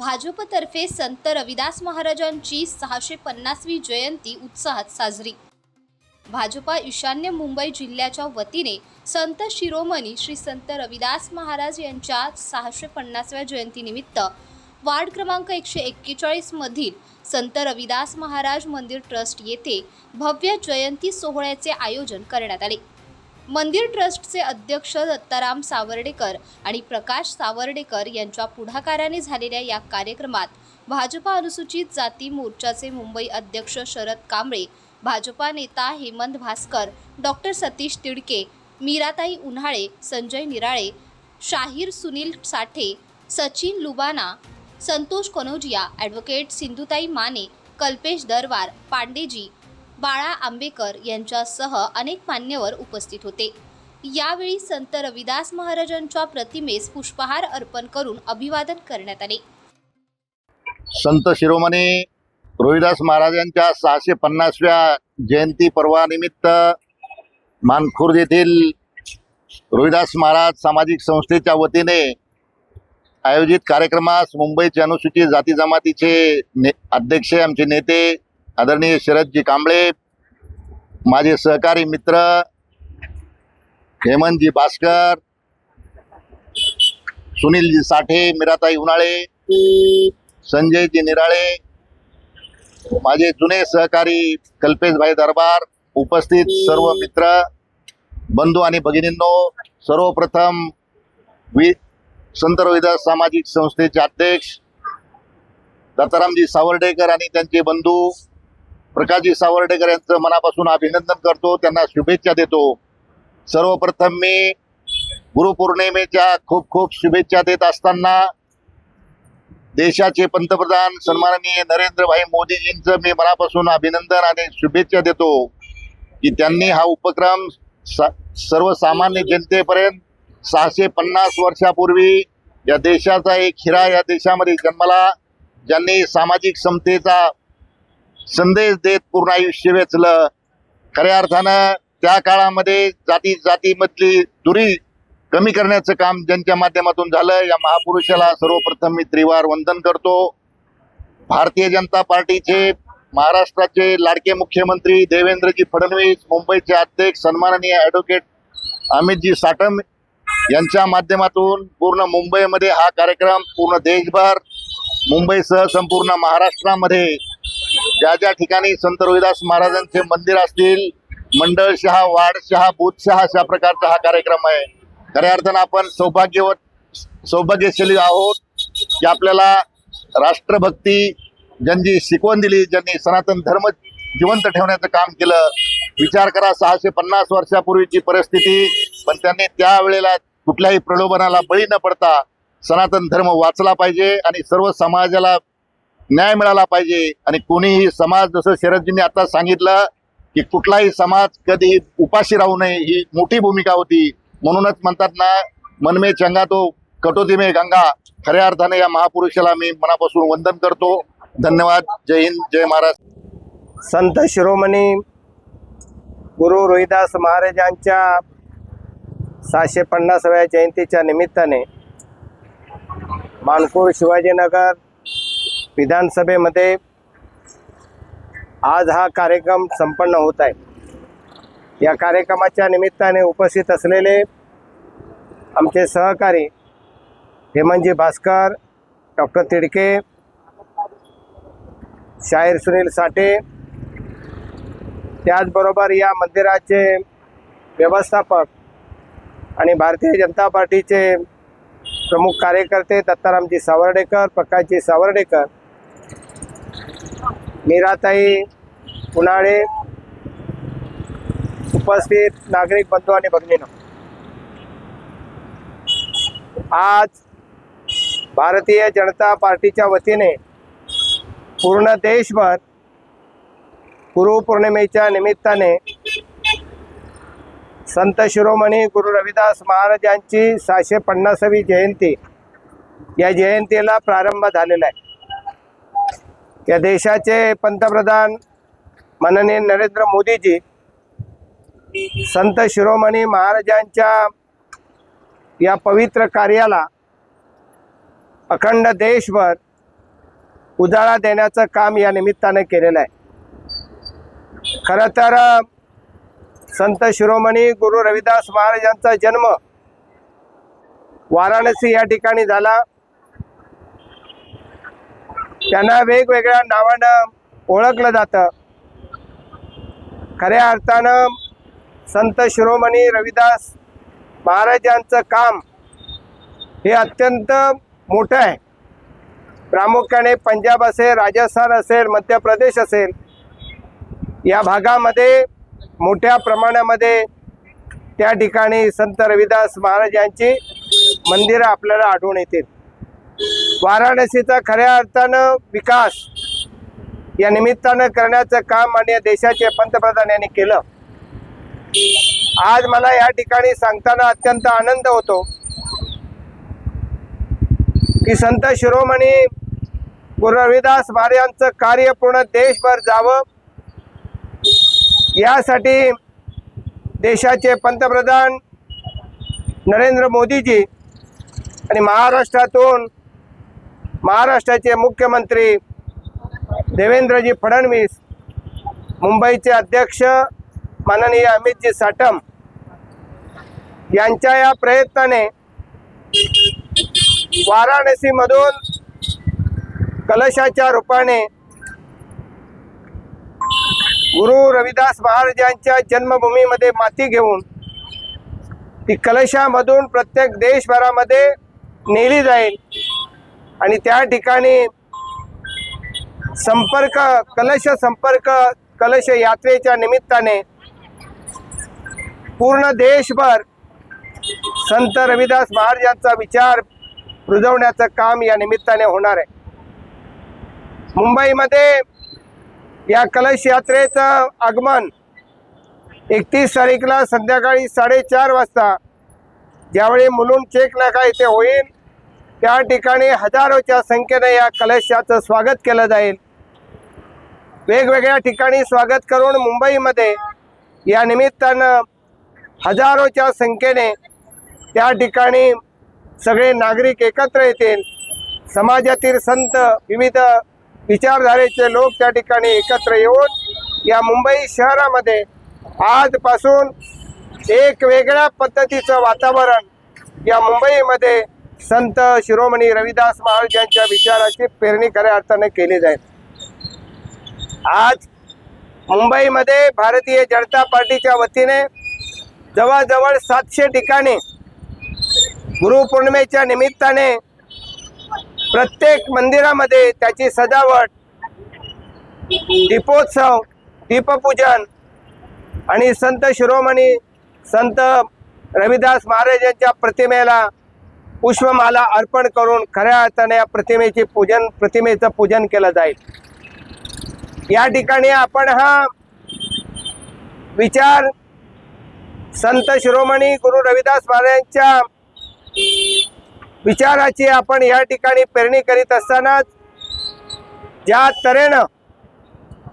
भाजपतर्फे संत रविदास महाराजांची 650वी जयंती उत्साहात साजरी। भाजपा ईशान्य मुंबई जिल्ह्याच्या वतीने संत शिरोमणी श्री संत रविदास महाराज यांच्या 650व्या जयंतीनिमित्त वार्ड क्रमांक 141 मधील संत रविदास महाराज मंदिर ट्रस्ट येथे भव्य जयंती सोहळ्याचे आयोजन करण्यात आले। मंदिर ट्रस्टचे अध्यक्ष दत्ताराम सावर्डेकर आणि प्रकाश सावर्डेकर यांच्या पुढाकाराने झालेल्या या कार्यक्रमात भाजपा अनुसूचित जाती मोर्चाचे मुंबई अध्यक्ष शरद कांबळे, भाजपा नेता हेमंत भास्कर, डॉक्टर सतीश तिडके, मीराताई उन्हाळे, संजय निराळे, शाहीर सुनील साठे, सचिन लुबाना, संतोष कनोजिया, ॲडव्होकेट सिंधुताई माने, कल्पेश दरवार, पांडेजी, बाळा आंबेकर यांच्यासह अनेक मान्यवर उपस्थित होते। यावेळी संत रविदास महाराजांच्या प्रतिमेस पुष्पहार अर्पण करून अभिवादन करण्यात आले। संत शिरोमणी रविदास महाराजांच्या 650व्या जयंती पर्वानिमित्त मानखुर्द येथील रविदास महाराज सामाजिक संस्थेच्या वतीने आयोजित कार्यक्रमास मुंबईचे अनुसूचित जाती जमातीचे अध्यक्ष आमचे नेते आदरणीय शरदजी कांबळे, माझे सहकारी मित्र हेमंतजी भास्कर, सुनीलजी साठे, मीराताई उन्हाळे, संजयजी निराळे, माझे जुने सहकारी कल्पेशभाई दरबार, उपस्थित सर्व मित्र बंधू आणि भगिनींनो, सर्वप्रथम संत रविदास सामाजिक संस्थेचे अध्यक्ष दत्तारामजी सावर्डेकर आणि त्यांचे बंधू प्रकाशजी सावर्डेकर यांचं मनापासून अभिनंदन करतो, त्यांना शुभेच्छा देतो। सर्वप्रथम मी गुरुपौर्णिमेच्या खूप खूप शुभेच्छा देत असताना देशाचे पंतप्रधान सन्माननीय नरेंद्रभाई मोदीजींचं मी मनापासून अभिनंदन आणि शुभेच्छा देतो की त्यांनी हा उपक्रम सर्वसामान्य जनतेपर्यंत 650 वर्षापूर्वी या देशाचा एक हिरा या देशामध्ये जन्मला, ज्यांनी सामाजिक समतेचा संदेश देत पूर्ण आयुष्य वेचलं। खऱ्या अर्थानं त्या काळामध्ये जातीमधली दुरी कमी करण्याचं काम ज्यांच्या माध्यमातून झालं, या महापुरुषाला सर्वप्रथम मी त्रिवार वंदन करतो। भारतीय जनता पार्टीचे महाराष्ट्राचे लाडके मुख्यमंत्री देवेंद्रजी फडणवीस, मुंबईचे अध्यक्ष सन्माननीय ॲडव्होकेट अमितजी साटम यांच्या माध्यमातून पूर्ण मुंबईमध्ये हा कार्यक्रम, पूर्ण देशभर, मुंबईसह संपूर्ण महाराष्ट्रामध्ये ज्या ज्या ठिकाणी संत रविदास महाराजांचे मंदिर असतील, मंडळशहा, वार्डशहा, बूथशहा अशा प्रकारचा हा कार्यक्रम आहे। खऱ्या अर्थानं आपण सौभाग्यशाली आहोत की आपल्याला राष्ट्रभक्ती ज्यांची शिकवण दिली, ज्यांनी सनातन धर्म जिवंत ठेवण्याचं काम केलं। विचार करा, 650 वर्षापूर्वीची परिस्थिती, पण त्यांनी त्यावेळेला कुठल्याही प्रलोभनाला बळी न पडता सनातन धर्म वाचला पाहिजे आणि सर्व समाजाला न्याय मिळाला पाहिजे। आणि कोणीही समाज, जसं शरदजींनी आता सांगितलं की कुठलाही समाज कधी उपाशी राहू नये, ही मोठी भूमिका होती। म्हणूनच म्हणतात ना, मन में चंगा तो कटोती में गंगा। खऱ्या अर्थाने या महापुरुषाला मी मनापासून वंदन करतो। धन्यवाद। जय हिंद, जय महाराष्ट्र। संत शिरोमणी गुरु रविदास महाराजांच्या 650व्या जयंतीच्या निमित्ताने मानखुर्द शिवाजीनगर विधानसभेमध्ये आज हा कार्यक्रम संपन्न होत आहे। या कार्यक्रमाच्या निमित्ताने उपस्थित असलेले आमचे सहकारी हेमंतजी भास्कर, डॉक्टर तिडके, शाहीर सुनील साठे, त्याचबरोबर या मंदिराचे व्यवस्थापक आणि भारतीय जनता पार्टीचे प्रमुख कार्यकर्ते दत्तारामजी सावर्डेकर, प्रकाशजी सावर्डेकर, मीराताई उन्हाळे, उपस्थित नागरिक बंधू आणि भगिनींनो, आज भारतीय जनता पार्टीच्या वतीने पूर्ण देशभर गुरुपौर्णिमेच्या निमित्ताने संत शिरोमणी गुरु रविदास महाराजांची 650वी जयंती, या जयंतीला प्रारंभ झालेला आहे। या देशाचे पंतप्रधान माननीय नरेंद्र मोदीजी संत शिरोमणी महाराजांच्या या पवित्र कार्याला अखंड देशभर उजाळा देण्याचं काम या निमित्तानं केलेलं आहे. खरं तर संत शिरोमणी गुरु रविदास महाराजांचा जन्म वाराणसी या ठिकाणी झाला. त्यांना वेगवेगळ्या नावानं ओळखलं जातं. खऱ्या अर्थानं संत शिरोमणी रविदास महाराजांचं काम हे अत्यंत मोठं आहे. प्रामुख्याने पंजाब असेल, राजस्थान असेल, मध्य प्रदेश असेल, या भागामध्ये मोठ्या प्रमाणामध्ये त्या ठिकाणी संत रविदास महाराजांची मंदिरं आपल्याला आढळून येतील. वाराणसीचा खऱ्या अर्थानं विकास या निमित्तानं करण्याचं काम माननीय देशाचे पंतप्रधान यांनी केलं. आज मला या ठिकाणी सांगताना अत्यंत आनंद होतो की संत शिरोमणी गुरु रविदास महाराजांचं कार्य पूर्ण देशभर जावं यासाठी देशाचे पंतप्रधान नरेंद्र मोदीजी आणि महाराष्ट्राचे मुख्यमंत्री देवेंद्रजी फडणवीस, मुंबईचे अध्यक्ष माननीय अमितजी साटम यांच्या या प्रयत्नाने वाराणसीमधून कलशाच्या रूपाने गुरु रविदास महाराजांच्या जन्मभूमीमध्ये माती घेऊन ती कलशामधून प्रत्येक देशभरामध्ये नेली जाईल आणि त्या ठिकाणी कलश यात्रेच्या निमित्ताने पूर्ण देशभर संत रविदास महाराजांचा विचार रुजवण्याचं काम या निमित्ताने होणार आहे. मुंबईमध्ये या कलश यात्रेचं आगमन 31 तारीखला संध्याकाळी 4:30 वाजता ज्यावेळी मुलुंड चेक नाका इथे होईल, त्या ठिकाणी हजारोच्या संख्येने या कलशाचं स्वागत केलं जाईल. वेगवेगळ्या ठिकाणी स्वागत करून मुंबईमध्ये या निमित्तानं हजारोच्या संख्येने त्या ठिकाणी सगळे नागरिक एकत्र येतील. समाजातील संत, विविध विचारधारेचे लोक त्या ठिकाणी एकत्र येऊन या मुंबई शहरामध्ये आजपासून एक वेगळ्या पद्धतीचं वातावरण या मुंबईमध्ये संत शिरोमणी रविदास महाराजांच्या विचाराची पेरणी खऱ्या अर्थाने केली जाईल. आज मुंबईमध्ये भारतीय जनता पार्टीच्या वतीने जवळजवळ 700 ठिकाणी गुरुपौर्णिमेच्या निमित्ताने प्रत्येक मंदिरामध्ये त्याची सजावट, दीपोत्सव, दीपपूजन आणि संत शिरोमणी संत रविदास महाराजांच्या प्रतिमेला पुष्पमाला अर्पण करून खऱ्या अर्थाने या प्रतिमेचं पूजन केलं जाईल. या ठिकाणी आपण हा विचार संत शिरोमणी गुरु रविदास महाराजांच्या विचाराची आपण या ठिकाणी पेरणी करीत असतानाच ज्या तऱ्हेनं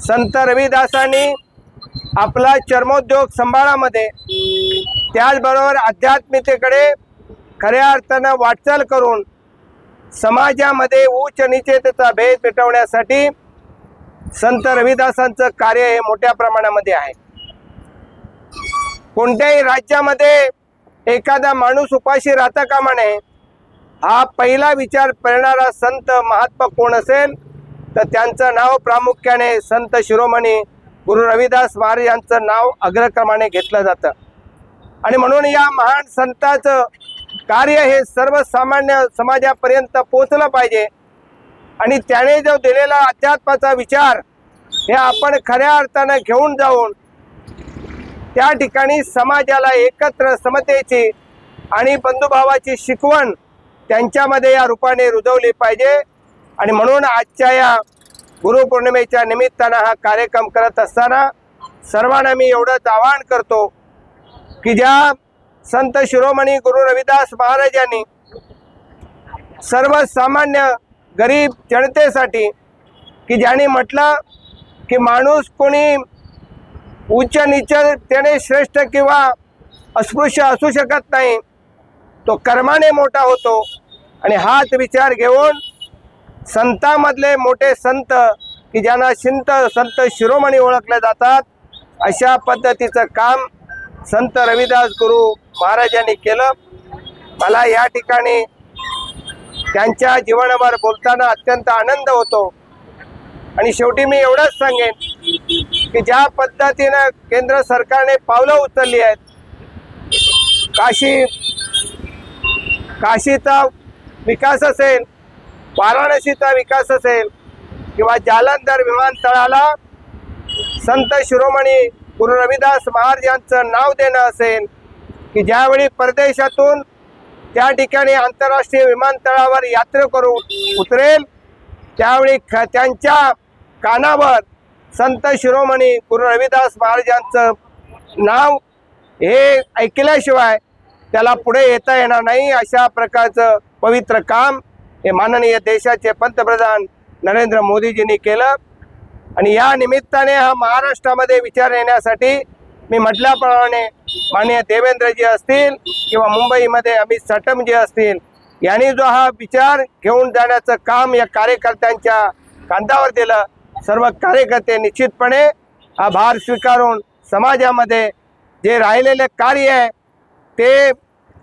संत रविदासांनी आपला चर्मोद्योग सांभाळामध्ये त्याचबरोबर आध्यात्मिकतेकडे खऱ्या अर्थानं वाटचाल करून समाजामध्ये उच्च नीचतेचा भेद मिटवण्यासाठी संत रविदासांचं कार्य हे मोठ्या प्रमाणामध्ये आहे. कोणत्याही राज्यामध्ये एखादा माणूस उपाशी राहता कामा नये. हा पहिला विचार करणारा संत महात्मा कोण असेल तर त्यांचं नाव प्रामुख्याने संत शिरोमणी गुरु रविदास महाराज यांचं नाव अग्रक्रमाने घेतलं जातं. आणि म्हणून या महान संताचं कार्य हे सर्वसामान्य समाजापर्यंत पोचलं पाहिजे आणि त्याने जो दिलेला अध्यात्माचा विचार हे आपण खऱ्या अर्थानं घेऊन जाऊन त्या ठिकाणी समाजाला एकत्र समतेची आणि बंधुभावाची शिकवण त्यांच्यामध्ये या रूपाने रुजवली पाहिजे. आणि म्हणून आजच्या या गुरुपौर्णिमेच्या निमित्तानं हा कार्यक्रम करत असताना सर्वांना मी एवढंच आवाहन करतो की ज्या संत शिरोमणी गुरु रविदास महाराजांनी सर्वसामान्य गरीब जनतेसाठी की ज्यांनी म्हटलं की माणूस कोणी उच्च नीचतेने श्रेष्ठ किंवा अस्पृश्य असू शकत नाही, तो कर्माने मोठा होतो. आणि हाच विचार घेऊन संतांमधले मोठे संत की ज्यांना संत शिरोमणी ओळखले जातात, अशा पद्धतीचं काम संत रविदास गुरु महाराजांनी केलं. मला या ठिकाणी त्यांच्या जीवनावर बोलताना अत्यंत आनंद होतो. आणि शेवटी मी एवढंच सांगेन की ज्या पद्धतीनं केंद्र सरकारने पावलं उचलली आहेत, काशीचा विकास असेल, वाराणसीचा विकास असेल किंवा जालंधर विमानतळाला संत शिरोमणी गुरु रविदास महाराजांचं नाव देणं असेल, की ज्यावेळी परदेशातून त्या ठिकाणी आंतरराष्ट्रीय विमानतळावर यात्रेकरू उतरेल त्यावेळी त्यांच्या कानावर संत शिरोमणी गुरु रविदास महाराजांचं नाव हे ऐकल्याशिवाय त्याला पुढे येता येणार नाही. अशा प्रकारचं पवित्र काम हे माननीय देशाचे पंतप्रधान नरेंद्र मोदीजींनी केलं. आणि या निमित्ताने हा महाराष्ट्रामध्ये विचार येण्यासाठी मी म्हटल्याप्रमाणे माननीय देवेंद्रजी असतील किंवा मुंबईमध्ये अमित साटमजी असतील, यांनी जो हा विचार घेऊन जाण्याचं काम या कार्यकर्त्यांच्या खांद्यावर दिलं. सर्व कार्यकर्ते निश्चितपणे हा भार स्वीकारून समाजामध्ये जे राहिलेले कार्य आहे ते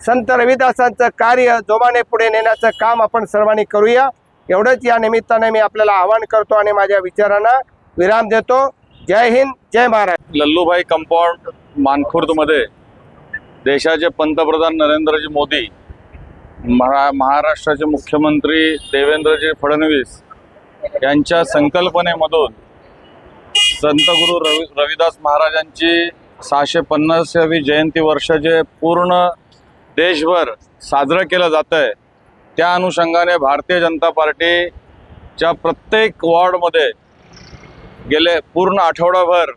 संत रविदासांचं कार्य जोमाने पुढे नेण्याचं काम आपण सर्वांनी करूया. एवढंच या निमित्ताने मी आपल्याला आवाहन करतो आणि माझ्या विचारांना विराम देतो. जय हिंद, जय महाराष्ट्र. लल्लूभाई कंपाऊंड मानखुर्दमध्ये देशाचे पंतप्रधान नरेंद्रजी मोदी, महाराष्ट्राचे मुख्यमंत्री देवेंद्रजी फडणवीस यांच्या संकल्पनेमधून संत गुरु रविदास महाराजांची 650वी जयंती वर्ष जे पूर्ण देशभर साजरं केलं जातं आहे, त्या अनुषंगाने भारतीय जनता पार्टीच्या प्रत्येक वॉर्डमध्ये गेले पूर्ण आठवडाभर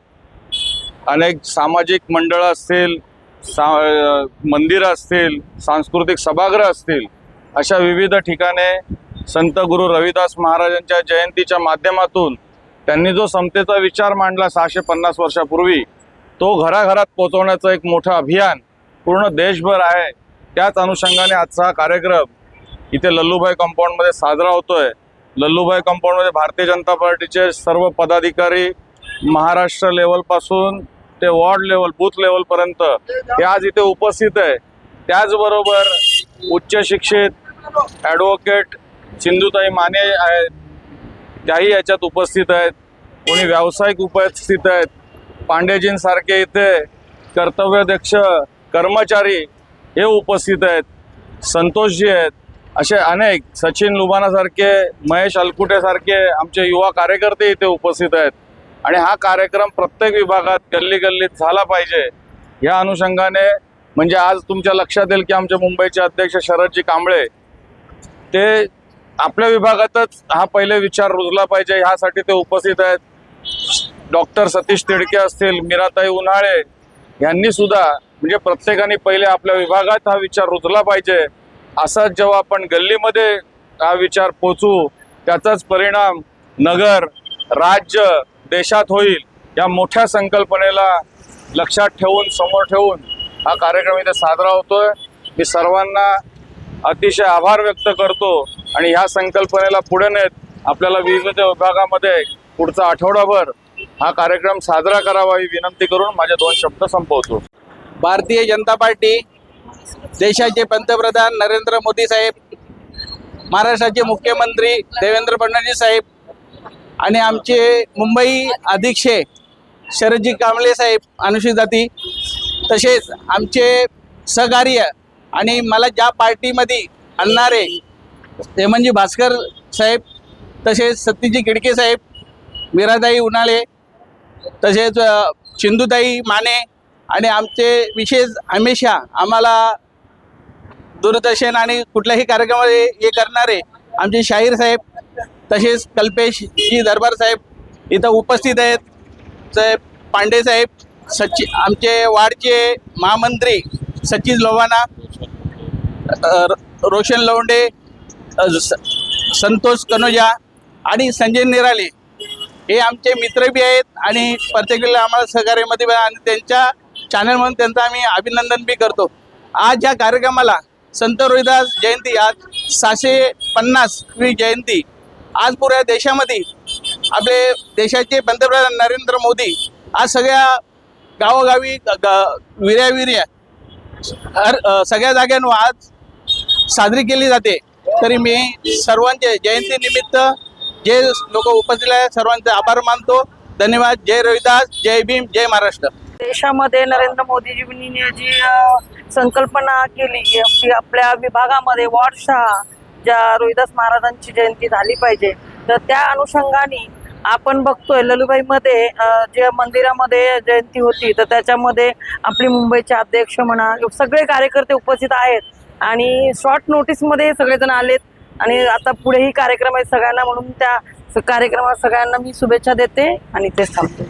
अनेक सामाजिक मंडळं असतील, मंदिरं असतील, सांस्कृतिक सभागृह असतील, अशा विविध ठिकाणे संत गुरु रविदास महाराजांच्या जयंतीच्या माध्यमातून त्यांनी जो समतेचा विचार मांडला 650 वर्षापूर्वी, तो घराघरात पोहोचवण्याचं एक मोठं अभियान पूर्ण देशभर आहे. त्याच अनुषंगाने आजचा हा कार्यक्रम इथे लल्लूभाई कंपाऊंडमध्ये साजरा होतोय. लल्लूभाई कंपाऊंडमध्ये भारतीय जनता पार्टीचे सर्व पदाधिकारी महाराष्ट्र लेवलपासून ते वॉर्ड लेवल, बूथ लेवलपर्यंत ते आज इथे उपस्थित आहे. त्याचबरोबर उच्च शिक्षित ॲडव्होकेट सिंधुताई माने आहेत, त्याही याच्यात उपस्थित आहेत. कोणी व्यावसायिक उपस्थित आहेत. पांडेजींसारखे इथे कर्तव्यदक्ष कर्मचारी हे उपस्थित आहेत. संतोषजी आहेत. असे अनेक, सचिन लुबानासारखे, महेश अलकुटेसारखे आमचे युवा कार्यकर्ते इथे उपस्थित आहेत. आणि हा कार्यक्रम प्रत्येक विभागात गल्ली गल्लीत झाला पाहिजे या अनुषंगाने, म्हणजे आज तुमच्या लक्षात येईल की आमचे मुंबईचे अध्यक्ष शरदजी कांबळे ते आपल्या विभागातच हा पहिले विचार रुजला पाहिजे ह्यासाठी ते उपस्थित आहेत. डॉक्टर सतीश तिडके असतील, मीराताई उन्हाळे यांनी सुद्धा, म्हणजे प्रत्येकाने पहिले आपल्या विभागात हा विचार रुजला पाहिजे. असाच जेव्हा आपण गल्लीमध्ये हा विचार पोचू, त्याचाच परिणाम नगर, राज्य, देशात होईल. या मोठ्या संकल्पनेला लक्षात ठेवून, समोर ठेवून हा कार्यक्रम इथे साजरा होतोय. मी सर्वांना अतिशय आभार व्यक्त करतो आणि ह्या संकल्पनेला पुढे नेत आपल्याला विविध विभागामध्ये पुढचा आठवडाभर हा कार्यक्रम साजरा करावा ही विनंती करून माझे 2 शब्द संपवतो. भारतीय जनता पार्टी, देशाचे पंतप्रधान नरेंद्र मोदी साहेब, महाराष्ट्राचे मुख्यमंत्री देवेंद्र फडणवीस साहेब आणि आमचे मुंबई अध्यक्ष शरदजी कांबळे साहेब अनुसूचित जाती, तसेच आमचे सहकार्य आणि मला ज्या पार्टीमध्ये आणणारे हेमंतजी भास्कर साहेब, तसेच सतीशजी किडके साहेब, मीराताई उन्हाळे, तसेच सिंधुताई माने आणि आमचे विशेष हमेशा आम्हाला दूरदर्शन आणि कुठल्याही कार्यक्रमामध्ये हे करणारे आमचे शाहीर साहेब, तसेच कल्पेशजी दरबार साहेब इथं उपस्थित आहेत. पांडे साहेब, आमचे वार्डचे महामंत्री सचिन लोवाना, रोशन लवंडे, संतोष कनोजा आणि संजय निराले हे आमचे मित्र बी आहेत आणि प्रत्येक वेळेला आम्हाला सहकार्यामध्ये आणि त्यांच्या चॅनल म्हणून त्यांचं आम्ही अभिनंदन बी करतो. आज या कार्यक्रमाला संत रविदास जयंती, आज 650वी जयंती आज पुऱ्या देशामध्ये आपले देशाचे पंतप्रधान नरेंद्र मोदी आज सगळ्या गावोगावी विर्या सगळ्या जाग्यांवर आज साजरी केली जाते। तरी मी सर्वांचे जयंतीनिमित्त जे लोक उपस्थित आहेत सर्वांचे आभार मानतो। धन्यवाद। जय रविदास, जय भीम, जय महाराष्ट्र। देशामध्ये नरेंद्र मोदीजींनी जी संकल्पना केली की आपल्या विभागामध्ये वॉर्ड 6 ज्या रविदास महाराजांची जयंती झाली पाहिजे, तर त्या अनुषंगाने आपण बघतोय ललुबाईमध्ये जे मंदिरामध्ये जयंती होती तर त्याच्यामध्ये आपली मुंबईचे अध्यक्ष म्हणा सगळे कार्यकर्ते उपस्थित आहेत आणि शॉर्ट नोटीसमध्ये सगळेजण आलेत आणि आता पुढेही कार्यक्रम आहेत सगळ्यांना, म्हणून त्या कार्यक्रमात सगळ्यांना मी शुभेच्छा देते आणि तेच थांबते।